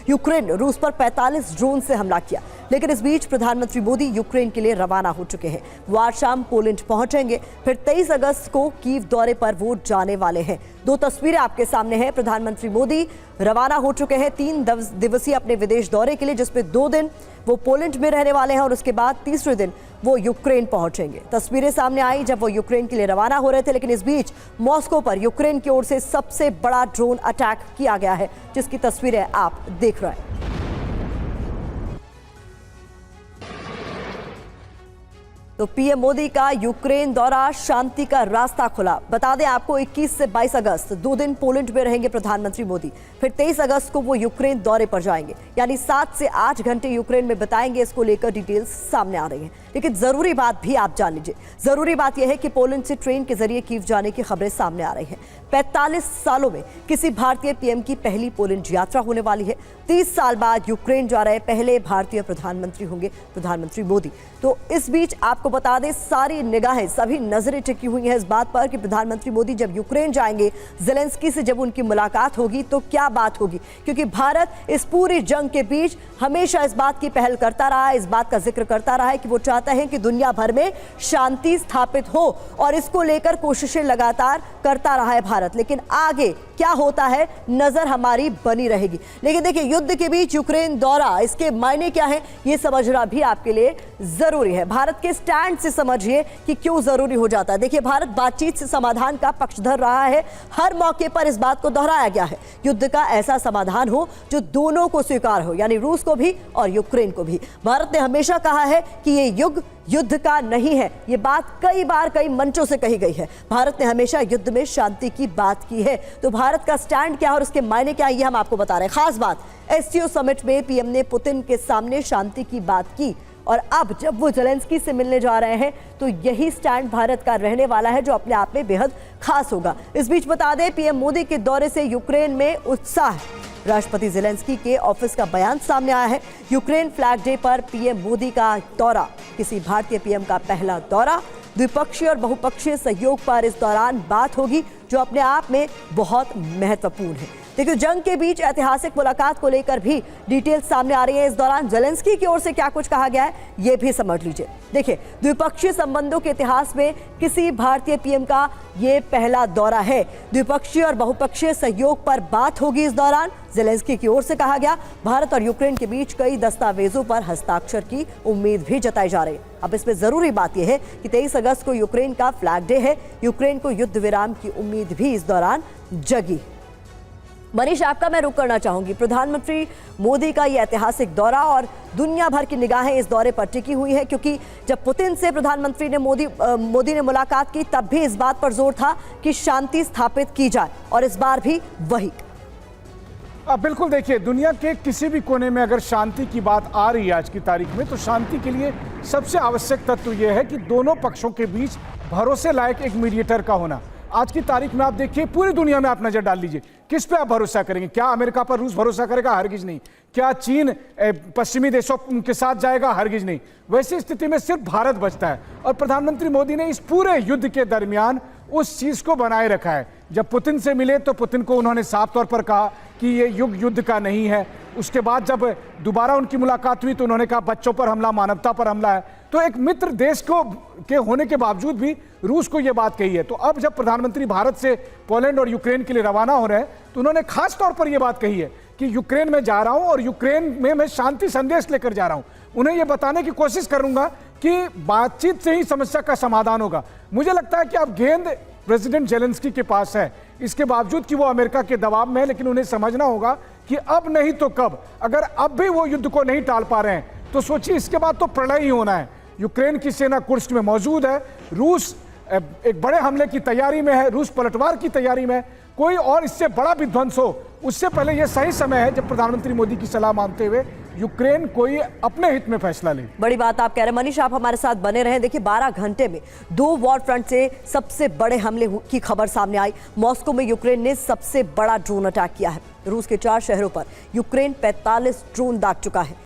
Ukraine रूस पर 45 drone से हमला किया। लेकिन इस बीच प्रधानमंत्री मोदी यूक्रेन के लिए रवाना हो चुके हैं। वो आज शाम पोलैंड पहुंचेंगे, फिर 23 अगस्त को कीव दौरे पर वो जाने वाले हैं। दो तस्वीरें आपके सामने हैं। प्रधानमंत्री मोदी रवाना हो चुके हैं 3 दिवसीय अपने विदेश दौरे के लिए, जिसमें 2 दिन वो पोलैंड में रहने वाले हैं और उसके बाद तीसरे दिन वो यूक्रेन पहुंचेंगे। तस्वीरें सामने आई जब वो यूक्रेन के लिए रवाना हो रहे थे, लेकिन इस बीच मॉस्को पर यूक्रेन की ओर से सबसे बड़ा ड्रोन अटैक किया गया है, जिसकी तस्वीरें आप देख रहे हैं। तो पीएम मोदी का यूक्रेन दौरा, शांति का रास्ता खुला। बता दें आपको 21 से 22 अगस्त 2 दिन पोलैंड में रहेंगे प्रधानमंत्री मोदी, फिर 23 अगस्त को वो यूक्रेन दौरे पर जाएंगे, यानी 7 से 8 घंटे यूक्रेन में बिताएंगे। इसको लेकर डिटेल्स सामने आ रही हैं, लेकिन जरूरी बात भी आप जान लीजिए। जरूरी बात यह है कि पोलैंड से ट्रेन के जरिए कीव जाने की खबरें सामने आ रही हैं। 45 सालों में किसी भारतीय पीएम की पहली पोलैंड यात्रा होने वाली है। 30 साल बाद यूक्रेन जा रहे पहले भारतीय प्रधानमंत्री होंगे प्रधानमंत्री मोदी। तो इस बीच आपको बता दें, सारी निगाहें, सभी नजरें टिकी हुई हैं इस बात पर कि प्रधानमंत्री मोदी जब यूक्रेन जाएंगे, ज़ेलेंस्की से जब उनकी मुलाकात होगी तो क्या बात होगी, क्योंकि भारत इस पूरी जंग के बीच हमेशा इस बात की पहल करता रहा है, इस बात का जिक्र करता रहा है कि वो चाहता है कि दुनिया भर में शांति स्थापित हो, और इसको लेकर कोशिशें लगातार करता रहा है भारत। लेकिन आगे क्या होता है, नजर हमारी बनी रहेगी। लेकिन देखिए, युद्ध के बीच यूक्रेन दौरा, इसके मायने क्या है, ये समझना भी आपके लिए जरूरी है। भारत के स्टैंड से समझिए कि क्यों जरूरी हो जाता है। देखिए, भारत बातचीत से समाधान का पक्षधर रहा है। हर मौके पर इस बात को दोहराया गया है, युद्ध का ऐसा समाधान हो जो दोनों को स्वीकार हो, यानी रूस को भी और यूक्रेन को भी। भारत ने हमेशा कहा है कि ये युद्ध का नहीं है। ये बात कई बार कई मंचों से कही गई है। भारत ने हमेशा युद्ध में शांति की बात की है। तो भारत का स्टैंड क्या है और उसके मायने क्या है, ये हम आपको बता रहे हैं। खास बात, एससीओ समिट में पीएम ने पुतिन के सामने शांति की बात की, और अब जब वो ज़ेलेंस्की से मिलने जा रहे हैं तो यही स्टैंड भारत का रहने वाला है, जो अपने आप में बेहद खास होगा। इस बीच बता दें, पीएम मोदी के दौरे से यूक्रेन में उत्साह। राष्ट्रपति ज़ेलेंस्की के ऑफिस का बयान सामने आया है। यूक्रेन फ्लैग डे पर पीएम मोदी का दौरा, किसी भारतीय पीएम का पहला दौरा। द्विपक्षीय और बहुपक्षीय सहयोग पर इस दौरान बात होगी, जो अपने आप में बहुत महत्वपूर्ण है। देखिए, जंग के बीच ऐतिहासिक मुलाकात को लेकर भी डिटेल्स सामने आ रही है। इस दौरान ज़ेलेंस्की की ओर से क्या कुछ कहा गया है, ये भी समझ लीजिए। देखिए, द्विपक्षीय संबंधों के इतिहास में किसी भारतीय पीएम का ये पहला दौरा है। द्विपक्षीय और बहुपक्षीय सहयोग पर बात होगी इस दौरान, ज़ेलेंस्की की ओर से कहा गया। भारत और यूक्रेन के बीच कई दस्तावेजों पर हस्ताक्षर की उम्मीद भी जताई जा रही है। अब इसमें जरूरी बात यह है कि 23 अगस्त को यूक्रेन का फ्लैग डे है। यूक्रेन को युद्ध विराम की उम्मीद भी इस दौरान जगी। मनीष, आपका मैं रुक करना चाहूंगी। प्रधानमंत्री मोदी का यह ऐतिहासिक दौरा और दुनिया भर की निगाहें इस दौरे पर टिकी हुई है, क्योंकि जब पुतिन से प्रधानमंत्री ने मोदी ने मुलाकात की, तब भी इस बात पर जोर था कि शांति स्थापित की जाए, और इस बार भी वही। बिल्कुल, देखिए, दुनिया के किसी भी कोने में अगर शांति की बात आ रही है आज की तारीख में, तो शांति के लिए सबसे आवश्यक तत्व यह है कि दोनों पक्षों के बीच भरोसे लायक एक मीडिएटर का होना। आज की तारीख में आप देखिए, पूरी दुनिया में आप नजर डाल लीजिए, किस पे आप भरोसा करेंगे? क्या अमेरिका पर रूस भरोसा करेगा? हरगिज नहीं। क्या चीन पश्चिमी देशों के साथ जाएगा? हरगिज नहीं। वैसी स्थिति में सिर्फ भारत बचता है, और प्रधानमंत्री मोदी ने इस पूरे युद्ध के दरमियान उस चीज को बनाए रखा है। जब पुतिन से मिले तो पुतिन को उन्होंने साफ तौर पर कहा कि ये युद्ध का नहीं है। उसके बाद जब दोबारा उनकी मुलाकात हुई तो उन्होंने कहा बच्चों पर हमला, मानवता पर हमला है। तो एक मित्र देश के होने के बावजूद भी रूस को यह बात कही है। तो अब जब प्रधानमंत्री भारत से पोलैंड और यूक्रेन के लिए रवाना हो रहे हैं, तो उन्होंने खास तौर पर यह बात कही है कि यूक्रेन में जा रहा हूं और यूक्रेन में मैं शांति संदेश लेकर जा रहा हूं। उन्हें यह बताने की कोशिश करूंगा कि बातचीत से ही समस्या का समाधान होगा। मुझे लगता है कि अब गेंद प्रेसिडेंट ज़ेलेंस्की के पास है, इसके बावजूद कि वो अमेरिका के दबाव में है, लेकिन उन्हें समझना होगा कि अब नहीं तो कब। अगर अब भी वो युद्ध को नहीं टाल पा रहे हैं, तो सोचिए इसके बाद तो प्रलय ही होना है। यूक्रेन की सेना कुर्स्क में मौजूद है, रूस एक बड़े हमले की तैयारी में है, रूस पलटवार की तैयारी में है। कोई और इससे बड़ा विध्वंस हो, उससे पहले यह सही समय है जब प्रधानमंत्री मोदी की सलाह मानते हुए यूक्रेन कोई अपने हित में फैसला ले। बड़ी बात आप कह रहे हैं। मनीष, आप हमारे साथ बने रहे। देखिए, 12 घंटे में 2 वॉर फ्रंट से सबसे बड़े हमले की खबर सामने आई। मॉस्को में यूक्रेन ने सबसे बड़ा ड्रोन अटैक किया है। रूस के 4 शहरों पर यूक्रेन 45 ड्रोन दाग चुका है।